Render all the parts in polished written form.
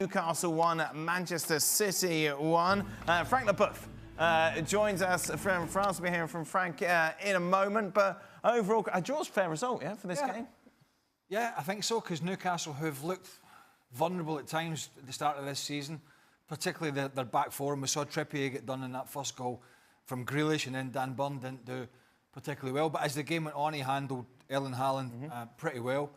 Newcastle 1, Manchester City 1. Frank Leboeuf joins us from France. We'll be hearing from Frank in a moment. But overall, a draw's a fair result, yeah, for this game? Yeah, I think so, because Newcastle, who've looked vulnerable at times at the start of this season, particularly their back four, and we saw Trippier get done in that first goal from Grealish, and then Dan Burn didn't do particularly well. But as the game went on, he handled haaland pretty well.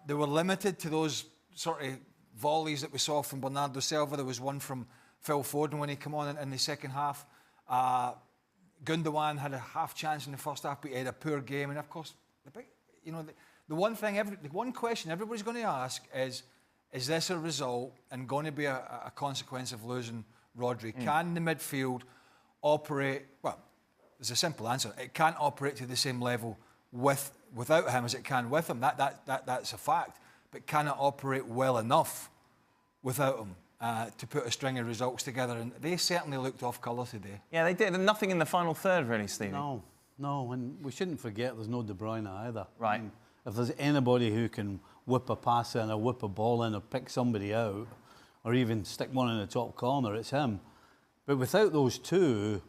They were limited to those sort of volleys that we saw from Bernardo Silva. There was one from Phil Foden when he came on in the second half. Gundogan had a half chance in the first half, but he had a poor game. And of course, the one question everybody's going to ask is this a result and going to be a consequence of losing Rodri? Can the midfield operate? Well, there's a simple answer. It can't operate to the same level without him as it can with him. That's a fact. But can it operate well enough without him to put a string of results together? And they certainly looked off colour today. Yeah, they did. Nothing in the final third, really, Stevie. No, and we shouldn't forget there's no De Bruyne either. Right. I mean, if there's anybody who can whip a pass in or whip a ball in or pick somebody out or even stick one in the top corner, it's him. But without those two,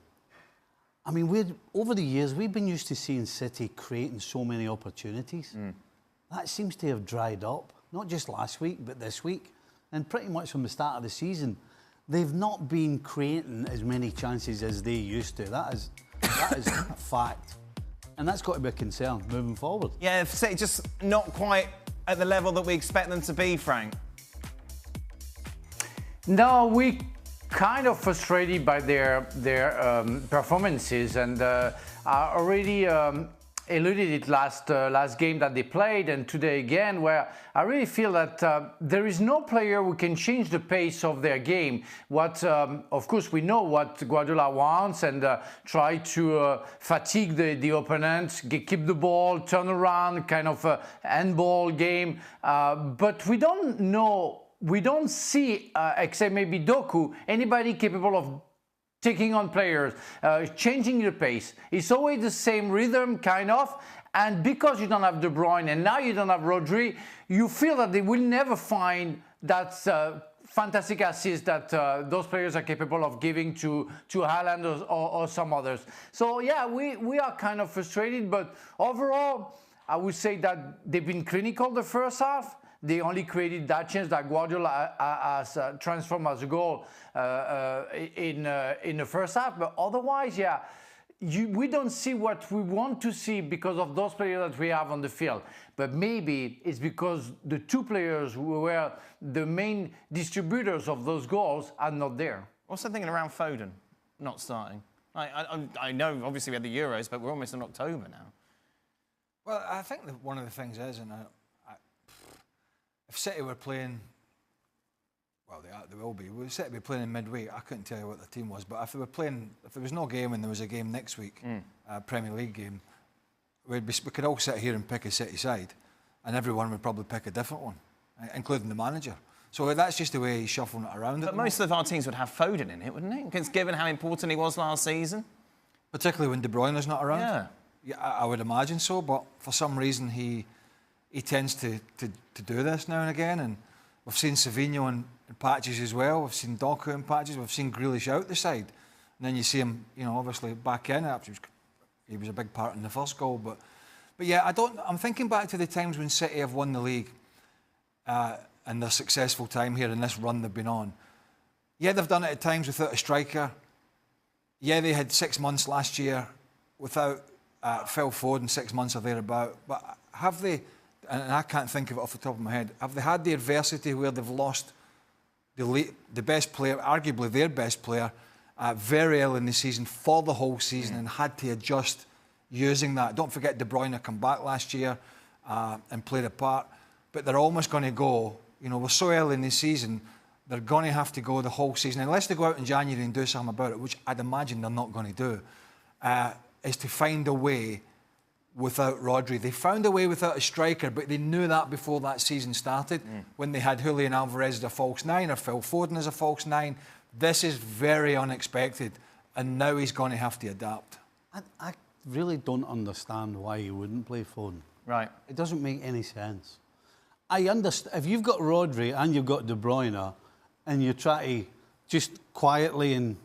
I mean, over the years, we've been used to seeing City creating so many opportunities. That seems to have dried up, not just last week, but this week. And pretty much from the start of the season, they've not been creating as many chances as they used to. That is a fact. And that's got to be a concern moving forward. Yeah, City just not quite at the level that we expect them to be, Frank. No, we kind of frustrated by their performances, and I already alluded it last game that they played, and today again, where I really feel that there is no player who can change the pace of their game. Of course, we know what Guardiola wants, and try to fatigue the opponent, keep the ball, turn around, kind of a handball game. But we don't know. We don't see, except maybe Doku, anybody capable of taking on players, changing the pace. It's always the same rhythm, kind of. And because you don't have De Bruyne and now you don't have Rodri, you feel that they will never find that fantastic assist that those players are capable of giving to Haaland or some others. So yeah, we are kind of frustrated, but overall, I would say that they've been clinical the first half. They only created that chance that Guardiola has transformed as a goal in the first half. But otherwise, yeah, we don't see what we want to see because of those players that we have on the field. But maybe it's because the two players who were the main distributors of those goals are not there. Also thinking around Foden not starting. I know, obviously, we had the Euros, but we're almost in October now. Well, I think that one of the things is, and if City were playing, well, they will be. If City were playing in midweek, I couldn't tell you what the team was. But if they were playing, if there was no game and there was a game next week, Premier League game, we could all sit here and pick a City side, and everyone would probably pick a different one, including the manager. So that's just the way he's shuffling it around. But most of our teams would have Foden in it, wouldn't it? Because given how important he was last season. Particularly when De Bruyne is not around. Yeah, I would imagine so. But for some reason, he tends to do this now and again, and we've seen Savinho in patches as well. We've seen Doku in patches. We've seen Grealish out the side, and then you see him, obviously back in. He was a big part in the first goal, but yeah, I'm thinking back to the times when City have won the league and their successful time here in this run they've been on. Yeah, they've done it at times without a striker. Yeah, they had 6 months last year without Phil Foden, 6 months or thereabout. But have they? And I can't think of it off the top of my head, have they had the adversity where they've lost the best player, arguably their best player, very early in the season for the whole season and had to adjust using that? Don't forget De Bruyne come back last year and played a part, but they're almost going to go, we're so early in the season, they're going to have to go the whole season, unless they go out in January and do something about it, which I'd imagine they're not going to do, is to find a way without Rodri. They found a way without a striker, but they knew that before that season started, when they had Julian Alvarez as a false nine or Phil Foden as a false nine. This is very unexpected, and now he's going to have to adapt. I really don't understand why he wouldn't play Foden. Right. It doesn't make any sense. I understand, if you've got Rodri and you've got De Bruyne, and you try to just quietly and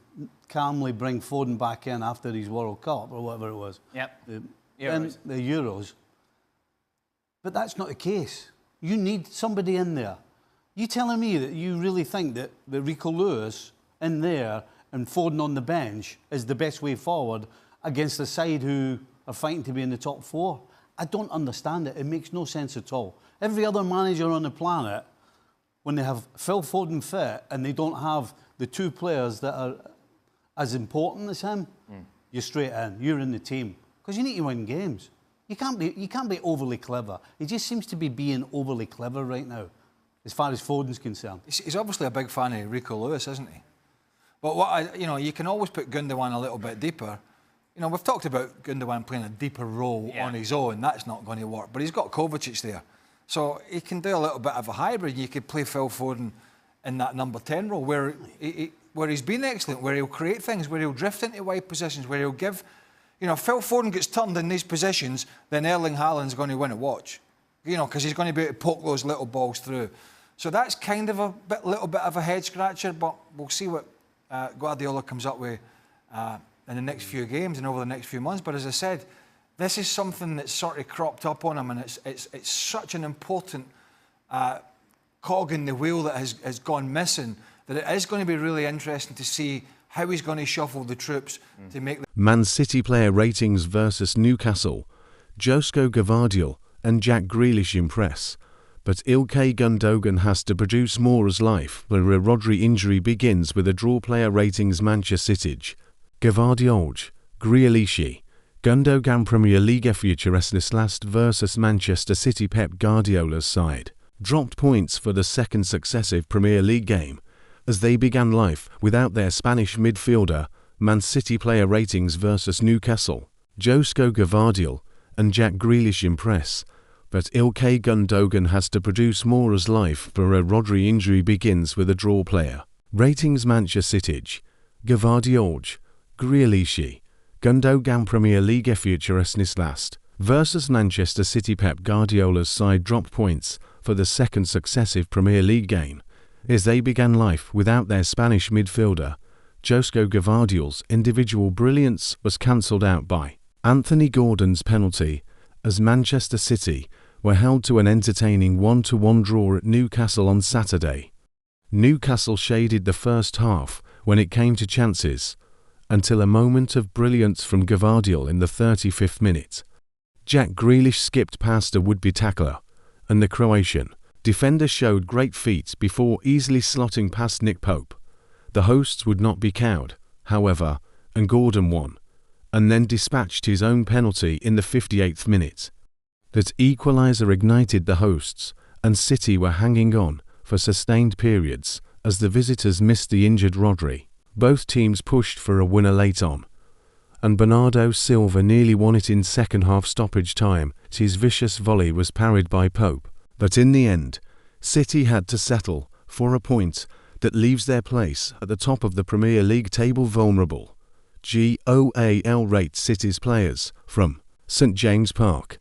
calmly bring Foden back in after his World Cup or whatever it was. Yep. The Euros. But that's not the case. You need somebody in there. You telling me that you really think that Rico Lewis in there and Foden on the bench is the best way forward against a side who are fighting to be in the top 4? I don't understand it. It makes no sense at all. Every other manager on the planet, when they have Phil Foden fit and they don't have the 2 players that are as important as him, you're straight in. You're in the team. Because you need to win games. You can't be overly clever. He just seems to be being overly clever right now, as far as Foden's concerned. He's obviously a big fan of Rico Lewis, isn't he? But you can always put Gundogan a little bit deeper. You know, we've talked about Gundogan playing a deeper role on his own. That's not going to work. But he's got Kovacic there. So he can do a little bit of a hybrid. You could play Phil Foden in that number 10 role where he's been excellent, where he'll create things, where he'll drift into wide positions, where he'll give... You know, if Phil Foden gets turned in these positions, then Erling Haaland's going to win a watch. You know, because he's going to be able to poke those little balls through. So that's kind of a little bit of a head scratcher, but we'll see what Guardiola comes up with in the next few games and over the next few months. But as I said, this is something that's sort of cropped up on him, and it's such an important cog in the wheel that has gone missing that it is going to be really interesting to see how he's going to shuffle the troops to make the... Man City player ratings versus Newcastle. Josko Gvardiol and Jack Grealish impress, but Ilkay Gundogan has to produce more as life where a Rodri injury begins with a draw. Player ratings Manchester City. Gvardiol, Grealish, Gundogan. Premier League future last versus Manchester City. Pep Guardiola's side dropped points for the second successive Premier League game as they began life without their Spanish midfielder. Man City player ratings versus Newcastle. Josko Gvardiol and Jack Grealish impress, but Ilkay Gundogan has to produce more as life for a Rodri injury begins with a draw. Player ratings Manchester City. Gvardiol, Grealish, Gundogan. Premier League future last versus Manchester City. Pep Guardiola's side dropped points for the second successive Premier League game as they began life without their Spanish midfielder. Josko Gvardiol's individual brilliance was cancelled out by Anthony Gordon's penalty as Manchester City were held to an entertaining 1-1 draw at Newcastle on Saturday. Newcastle shaded the first half when it came to chances, until a moment of brilliance from Gvardiol in the 35th minute. Jack Grealish skipped past a would-be tackler, and the Croatian defender showed great feet before easily slotting past Nick Pope. The hosts would not be cowed, however, and Gordon won, and then dispatched his own penalty in the 58th minute. That equaliser ignited the hosts, and City were hanging on for sustained periods as the visitors missed the injured Rodri. Both teams pushed for a winner late on, and Bernardo Silva nearly won it in second half stoppage time. His vicious volley was parried by Pope, but in the end, City had to settle for a point that leaves their place at the top of the Premier League table vulnerable. GOAL rates City's players from St James Park.